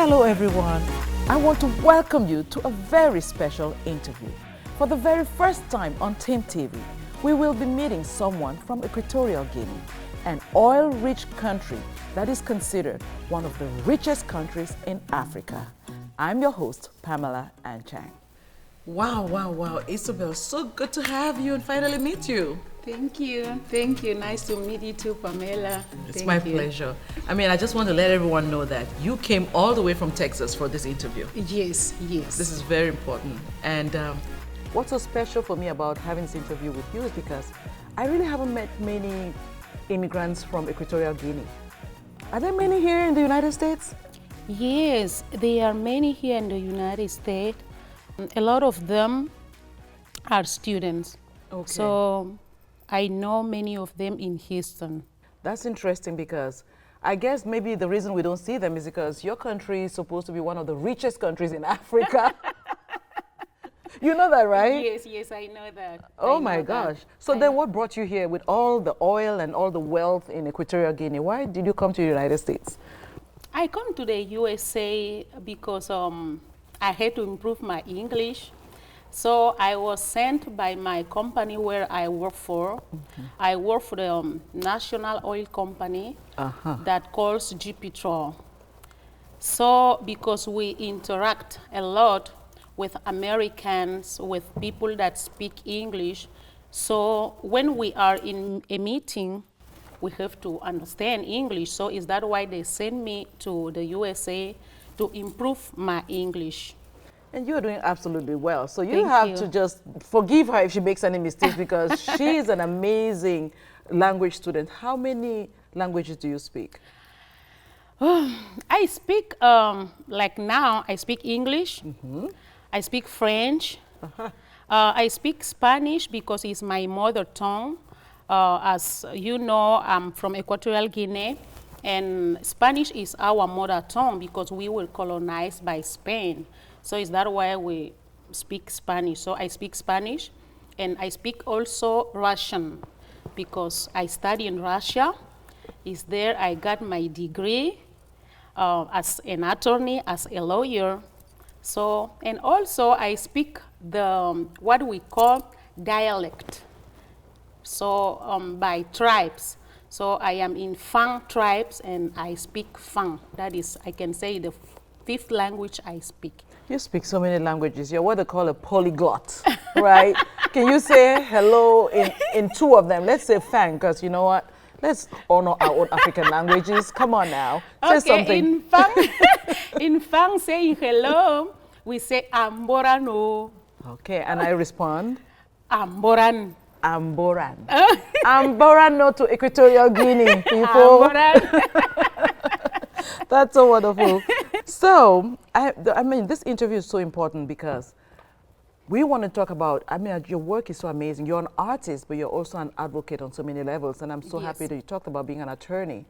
Hello everyone. I want to welcome you to a very special interview. For the very first time on TIMTV, we will be meeting someone from Equatorial Guinea, an oil-rich country that is considered one of the richest countries in Africa. I'm your host, Pamela Anchang. Wow, Isabel, so good to have you and finally meet you. Thank you. Nice to meet you too, Pamela. It's my pleasure. I just want to let everyone know that you came all the way from Texas for this interview. Yes. This is very important. And what's so special for me about having this interview with you is because I really haven't met many immigrants from Equatorial Guinea. Are there many here in the United States? Yes, there are many here in the United States. A lot of them are students. Okay. So I know many of them in Houston. That's interesting because I guess maybe the reason we don't see them is because your country is supposed to be one of the richest countries in Africa. You know that, right? Yes, I know that. Oh my gosh. So then what brought you here with all the oil and all the wealth in Equatorial Guinea? Why did you come to the United States? I come to the USA because I had to improve my English. So I was sent by my company where I work for. I work for the national oil company that calls GPetrol. So because we interact a lot with Americans, with people that speak English, so when we are in a meeting, we have to understand English. So is that why they send me to the USA to improve my English? And you're doing absolutely well. So you have to just forgive her if she makes any mistakes because she is an amazing language student. How many languages do you speak? I speak, like now, I speak English. I speak French. I speak Spanish because it's my mother tongue. As you know, I'm from Equatorial Guinea, and Spanish is our mother tongue because we were colonized by Spain. So is that why we speak Spanish? So I speak Spanish, and I speak also Russian because I study in Russia. Is there I got my degree as an attorney, as a lawyer. So, and also I speak the what we call dialect. So by tribes. So I am in Fang tribes and I speak Fang. That is, I can say, the fifth language I speak. You speak so many languages. You're what they call a polyglot, right? Can you say hello in two of them? Let's say Fang, because you know what? Let's honor our own African languages. Come on now. Say something. In Fang saying hello, we say Amborano. Okay, and I respond? Amboran. Amboran. Amborano to Equatorial Guinea, people. That's so wonderful. So, I mean, this interview is so important because we want to talk about, your work is so amazing. You're an artist, but you're also an advocate on so many levels. And I'm so happy that you talked about being an attorney.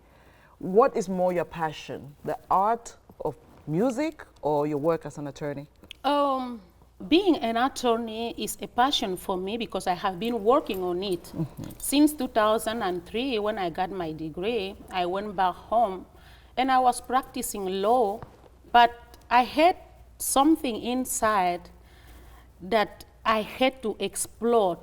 What is more your passion, the art of music or your work as an attorney? Being an attorney is a passion for me because I have been working on it. Since 2003, when I got my degree, I went back home and I was practicing law, but I had something inside that I had to explore.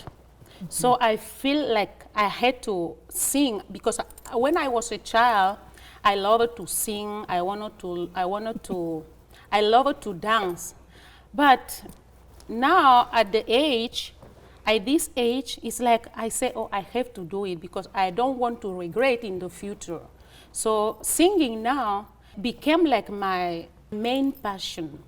So I feel like I had to sing because when I was a child, I loved to sing. I loved to dance. But now at this age, it's like I say, oh, I have to do it because I don't want to regret in the future. So singing now became like my main passion.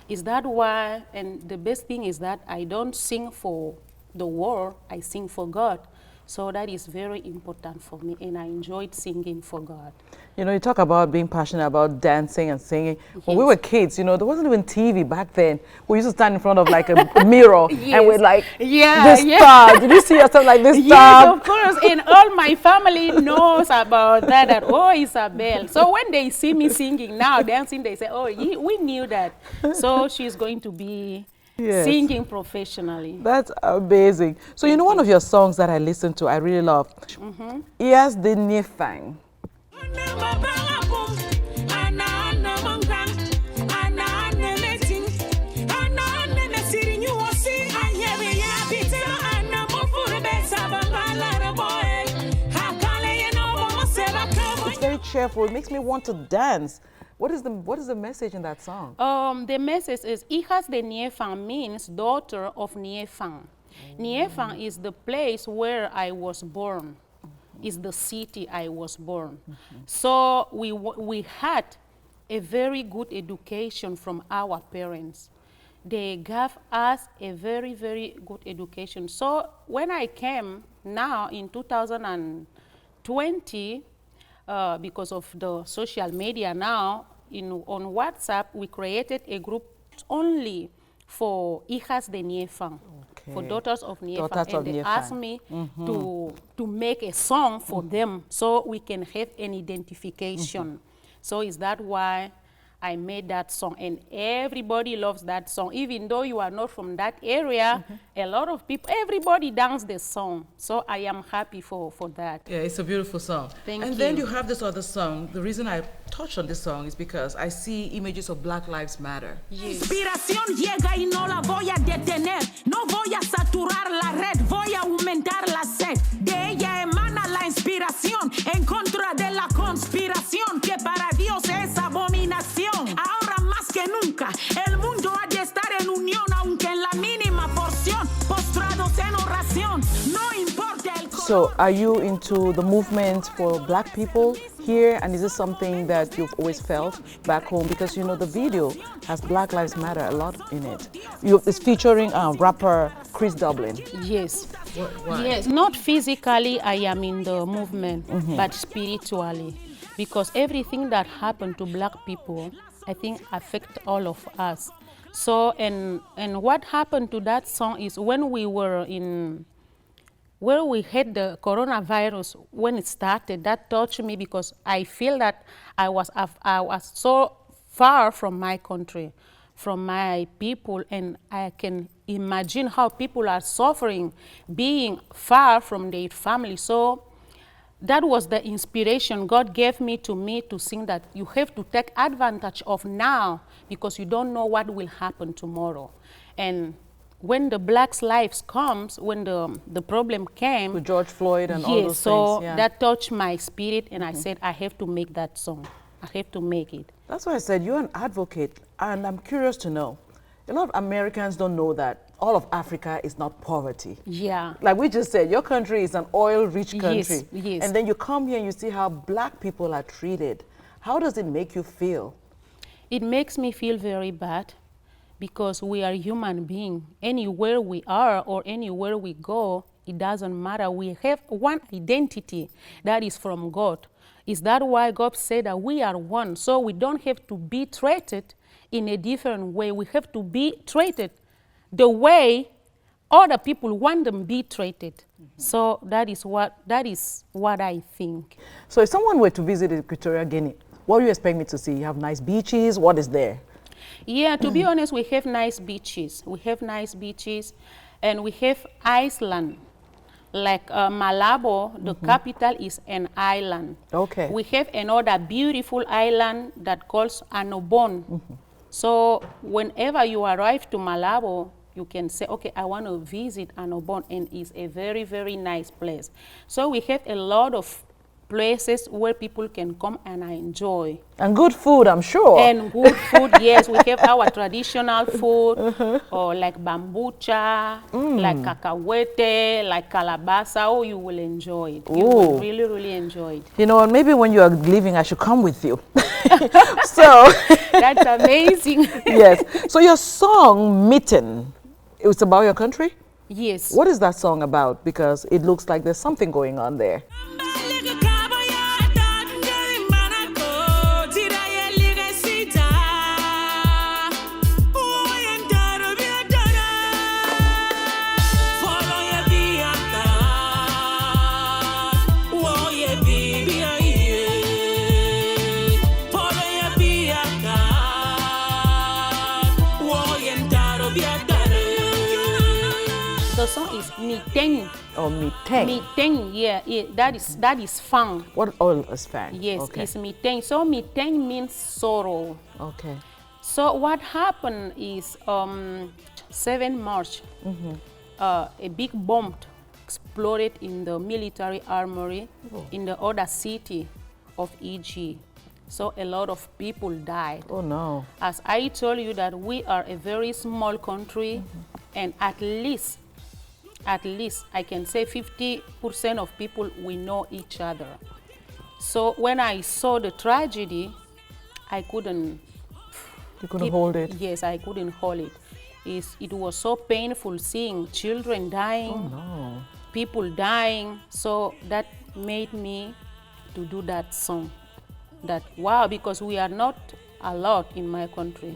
Is that why, and the best thing is that I don't sing for the world, I sing for God. So that is very important for me, and I enjoyed singing for God. You know, you talk about being passionate about dancing and singing. When we were kids, you know, there wasn't even TV back then. We used to stand in front of like a mirror and we'd like, this star. Did you see yourself like this star? Yes, of course. And all my family knows about that, oh, Isabel. So when they see me singing now, dancing, they say, oh, we knew that. So she's going to be singing professionally. That's amazing. So you know one of your songs that I listened to, I really love. Yes, the Nifang. very cheerful. It makes me want to dance. What is the message in that song? The message is Hijas de Niefang means daughter of Niefang. Niefang is the place where I was born. Is the city I was born. So we had a very good education from our parents. They gave us a very, very good education. So when I came now in 2020, because of the social media now, on WhatsApp, we created a group only for Hijas de Niefang, for daughters of Niefang. And they asked me to make a song for them so we can have an identification. So is that why I made that song, and everybody loves that song. Even though you are not from that area, a lot of people, everybody dances the song. So I am happy for that. Yeah, it's a beautiful song. Thank you. And then you have this other song. The reason I touched on this song is because I see images of Black Lives Matter. Yes. Inspiración llega y no la voy a detener. No voy a saturar la red, voy a aumentar la sed. De ella emana la inspiración en contra de la conspiración que para Dios es abominación. Ahora más que nunca, el mundo ha de estar en unión, aunque en la mínima porción, postrados en oración. No importa el color. So are you into the movement for Black people here? And is this something that you've always felt back home? Because, you know, the video has Black Lives Matter a lot in it. It's featuring rapper Chris Dublin. Yes. Why? Yes. Not physically, I am in the movement, but spiritually. Because everything that happened to Black people, I think, affect all of us. So, and what happened to that song is when we were where we had the coronavirus, when it started, that touched me because I feel that I was so far from my country, from my people, and I can imagine how people are suffering being far from their family. So that was the inspiration God gave me to sing that you have to take advantage of now because you don't know what will happen tomorrow. And when the Blacks' lives comes, when the problem came, with George Floyd and all those so things. Yeah. that touched my spirit, and I said, I have to make that song. I have to make it. That's why I said you're an advocate, and I'm curious to know. A lot of Americans don't know that all of Africa is not poverty. Yeah. Like we just said, your country is an oil-rich country. Yes. And then you come here and you see how Black people are treated. How does it make you feel? It makes me feel very bad because we are human beings. Anywhere we are or anywhere we go, it doesn't matter. We have one identity that is from God. Is that why God said that we are one? So we don't have to be treated in a different way. We have to be treated the way other people want them to be treated. So that is what I think. So if someone were to visit Equatorial Guinea, what do you expect me to see? You have nice beaches. What is there? Yeah, to be honest, we have nice beaches. We have nice beaches, and we have island. Like Malabo, the capital is an island. Okay. We have another beautiful island that calls Anobon. So whenever you arrive to Malabo, you can say, okay, I want to visit Anobon, and it's a very, very nice place. So we have a lot of places where people can come and enjoy. And good food, I'm sure. And good food, yes. We have our traditional food, or like bambucha, like cacahuete, like calabasa. Oh, you will enjoy it. You will really, really enjoy it. You know, and maybe when you are leaving, I should come with you. So that's amazing. Yes. So your song, Mitten, it's about your country? Yes. What is that song about? Because it looks like there's something going on there. The song is Miteng. Oh, Miteng. Miteng, yeah, that is fang. What oil is fang? Yes, okay. it's Miteng. So Miteng means sorrow. Okay. So what happened is 7 March, a big bomb exploded in the military armory in the other city of EG. So a lot of people died. Oh no. As I told you that we are a very small country, and at least I can say 50% of people, we know each other. So when I saw the tragedy, I couldn't. You couldn't hold it? Yes, I couldn't hold it. It was so painful seeing children dying, Oh no. people dying. So that made me to do that song. That wow, because we are not a lot in my country.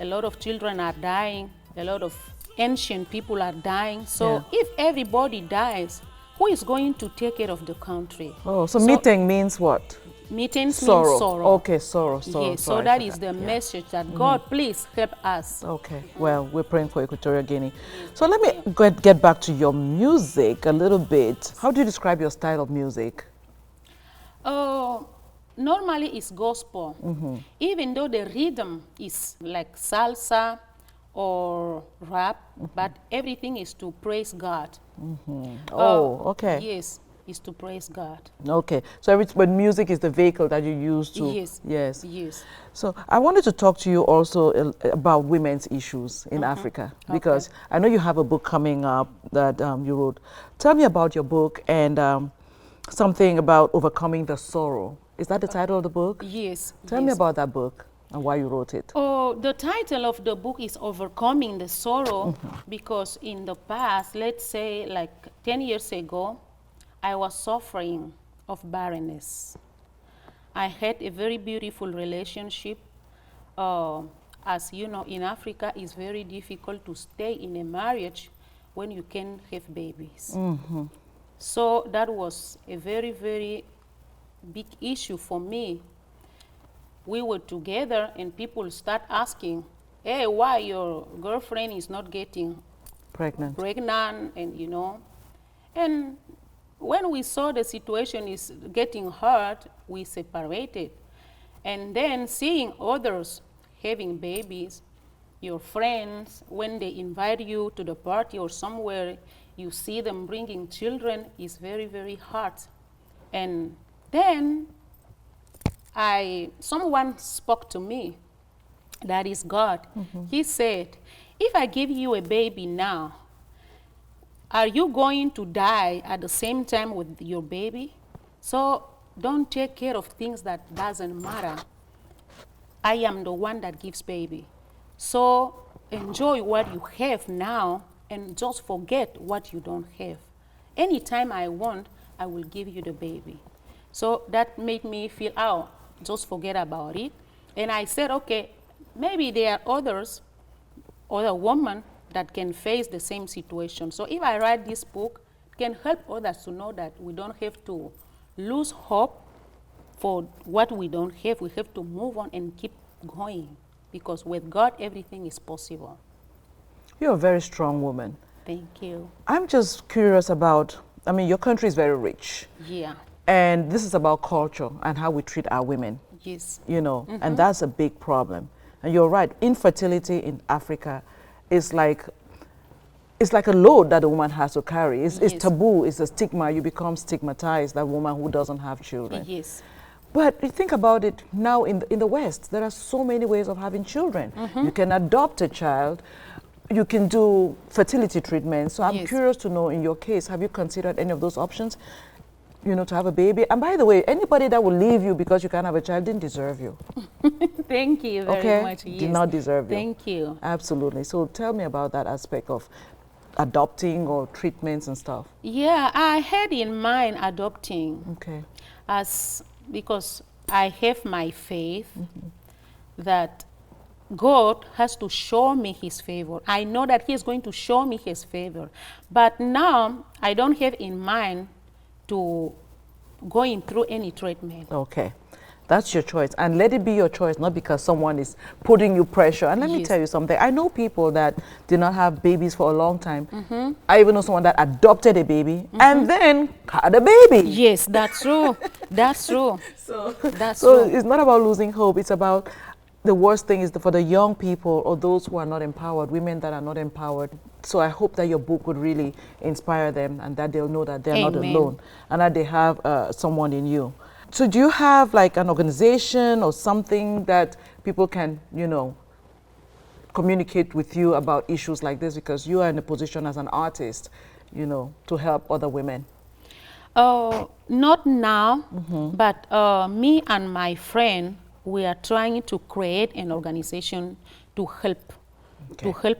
A lot of children are dying. A lot of ancient people are dying. So if everybody dies, who is going to take care of the country? Oh, so meeting means what? Meetings Sorrow. means sorrow. Okay, sorrow. Yes, so Sorry that for is the message that God, please help us. Okay, well, we're praying for Equatorial Guinea. So let me get back to your music a little bit. How do you describe your style of music? Oh, normally it's gospel. Even though the rhythm is like salsa or rap, but everything is to praise God. Oh, okay. Yes, is to praise God. Okay, so but music is the vehicle that you use to... Yes. Yes. Yes. So I wanted to talk to you also about women's issues in Africa, because I know you have a book coming up that you wrote. Tell me about your book and something about overcoming the sorrow. Is that the title of the book? Yes. Tell me about that book and why you wrote it. Oh, the title of the book is Overcoming the Sorrow, because in the past, let's say like 10 years ago, I was suffering of barrenness. I had a very beautiful relationship. As you know, in Africa, it's very difficult to stay in a marriage when you can't have babies. So that was a very, very big issue for me. We were together and people start asking, hey, why your girlfriend is not getting Pregnant. and you know. And when we saw the situation is getting hard, we separated. And then seeing others having babies, your friends, when they invite you to the party or somewhere, you see them bringing children, is very, very hard. And then someone spoke to me, that is God. He said, if I give you a baby now, are you going to die at the same time with your baby? So don't take care of things that doesn't matter. I am the one that gives baby. So enjoy what you have now and just forget what you don't have. Anytime I want, I will give you the baby. So that made me feel, oh, just forget about it. And I said, okay, maybe there are other women that can face the same situation. So if I write this book, it can help others to know that we don't have to lose hope for what we don't have. We have to move on and keep going, because with God, everything is possible. You're a very strong woman. Thank you. I'm just curious about, I mean, your country is very rich. Yeah. And this is about culture and how we treat our women. Yes. You know, and that's a big problem. And you're right, infertility in Africa is like a load that a woman has to carry. It's taboo, it's a stigma. You become stigmatized, that woman who doesn't have children. Yes. But you think about it now in the West, there are so many ways of having children. You can adopt a child, you can do fertility treatment. So I'm curious to know, in your case, have you considered any of those options? You know, to have a baby. And by the way, anybody that will leave you because you can't have a child didn't deserve you. Thank you very much. Yes. Did not deserve you. Thank you. Absolutely. So tell me about that aspect of adopting or treatments and stuff. Yeah, I had in mind adopting. Okay. Because I have my faith that God has to show me his favor. I know that he is going to show me his favor. But now I don't have in mind to going through any treatment. Okay. That's your choice. And let it be your choice, not because someone is putting you pressure. And let me tell you something. I know people that did not have babies for a long time. I even know someone that adopted a baby and then had a baby. Yes, that's true. That's true. So true. It's not about losing hope. It's about the worst thing is for the young people or those who are not empowered, women that are not empowered. So I hope that your book would really inspire them and that they'll know that they're not alone and that they have someone in you. So do you have like an organization or something that people can, you know, communicate with you about issues like this, because you are in a position as an artist, you know, to help other women? Not now, but me and my friend, we are trying to create an organization to help,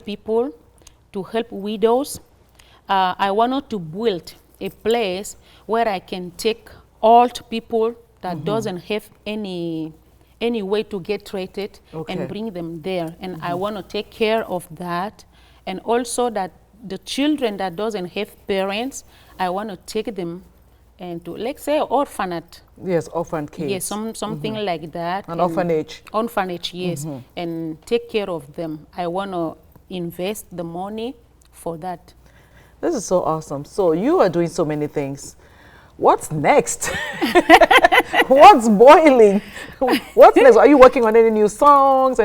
people, to help widows. I wanted to build a place where I can take old people that doesn't have any way to get treated and bring them there. And I want to take care of that. And also that the children that doesn't have parents, I want to take them and to, let's say, orphanage. Yes, orphan kids. Yes, something like that. An orphanage. Orphanage, yes. And take care of them. I want to invest the money for that. This is so awesome. So you are doing so many things. What's next? What's boiling? What's next? Are you working on any new songs?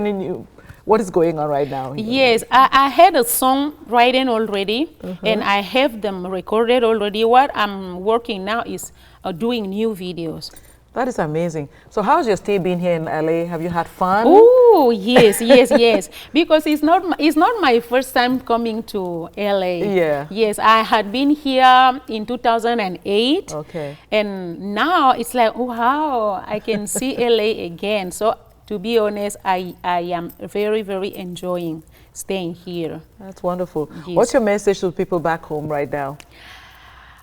What is going on right now? Yes, I had a song written already, and I have them recorded already. What I'm working now is doing new videos. That is amazing. So how's your stay been here in LA? Have you had fun? Oh, yes, yes. Because it's not my first time coming to LA. Yeah. Yes, I had been here in 2008. Okay. And now it's like, wow, I can see LA again. So to be honest, I am very, very enjoying staying here. That's wonderful. Yes. What's your message to people back home right now?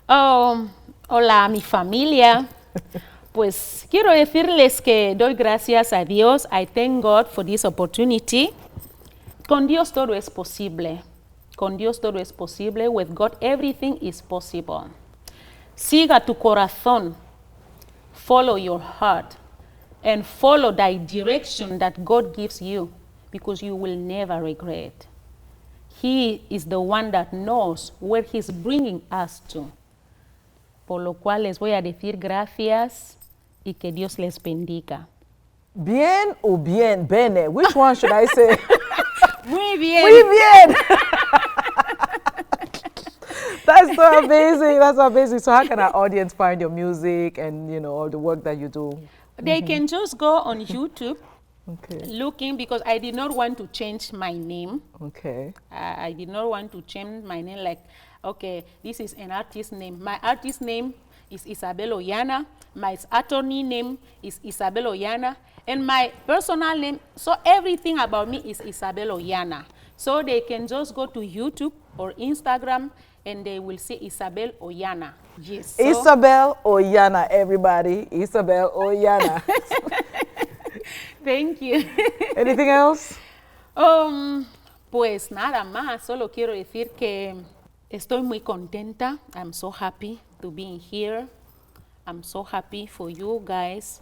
Hola, mi familia. Pues quiero decirles que doy gracias a Dios. I thank God for this opportunity. Con Dios todo es posible. Con Dios todo es posible. With God everything is possible. Siga tu corazón. Follow your heart. And follow the direction that God gives you, because you will never regret. He is the one that knows where He's bringing us to. Por lo cual les voy a decir gracias y que Dios les bendiga. Bien o bien? Bene. Which one should I say? Muy bien. Muy bien. That's so amazing. That's amazing. So how can our audience find your music and, you know, all the work that you do? They can just go on YouTube, Okay. looking, because I did not want to change my name. Okay. I did not want to change my name, like, okay, this is an artist name. My artist name is Isabel Oyana. My attorney name is Isabel Oyana. And my personal name, so everything about me is Isabel Oyana. So they can just go to YouTube or Instagram and they will see Isabel Oyana. Yes. So Isabel Oyana, everybody. Isabel Oyana. thank you. Anything else? Pues nada más, solo quiero decir que estoy muy contenta. I'm so happy to be here. I'm so happy for you guys.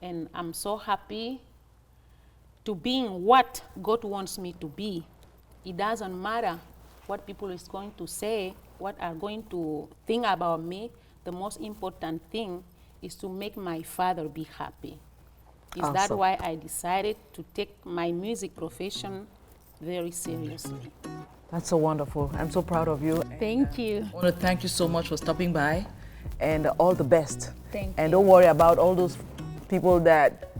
And I'm so happy to being what God wants me to be. It doesn't matter what people is going to say, what are going to think about me. The most important thing is to make my Father be happy. Is Awesome. that why I decided to take my music profession very seriously. That's so wonderful. I'm so proud of you. Thank you. I want to thank you so much for stopping by, and all the best. Thank And you. don't worry about all those people that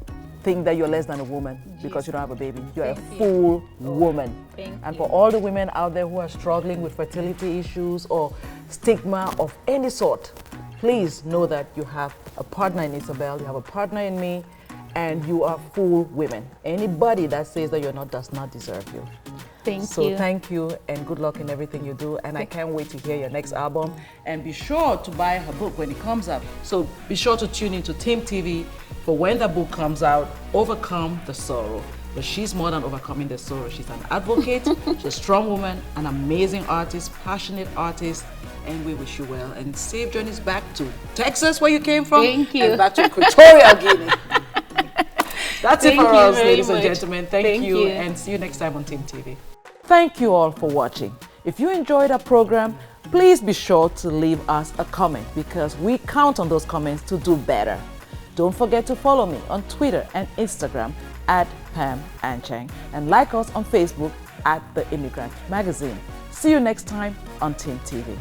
think that you're less than a woman because you don't have a baby. You're Thank a you. full woman. Thank And you. for all the women out there who are struggling with fertility issues or stigma of any sort, please know that you have a partner in Isabel, you have a partner in me, and you are full women. Anybody that says that you're not does not deserve you. Thank you. Thank you and good luck in everything you do. And I can't wait to hear your next album. And be sure to buy her book when it comes out. So be sure to tune into TIMTV for when the book comes out, Overcome the Sorrow. But she's more than overcoming the sorrow. She's an advocate, she's a strong woman, an amazing artist, passionate artist. And we wish you well. And safe journeys back to Texas, where you came from. Thank you. And back to Equatorial Guinea. That's it Thank for you us, very ladies and much. gentlemen. Thank you, you. and see you next time on TIMTV. Thank you all for watching. If you enjoyed our program, please be sure to leave us a comment because we count on those comments to do better. Don't forget to follow me on Twitter and Instagram at Pam Anchang and like us on Facebook at The Immigrant magazine. See you next time on TIMTV.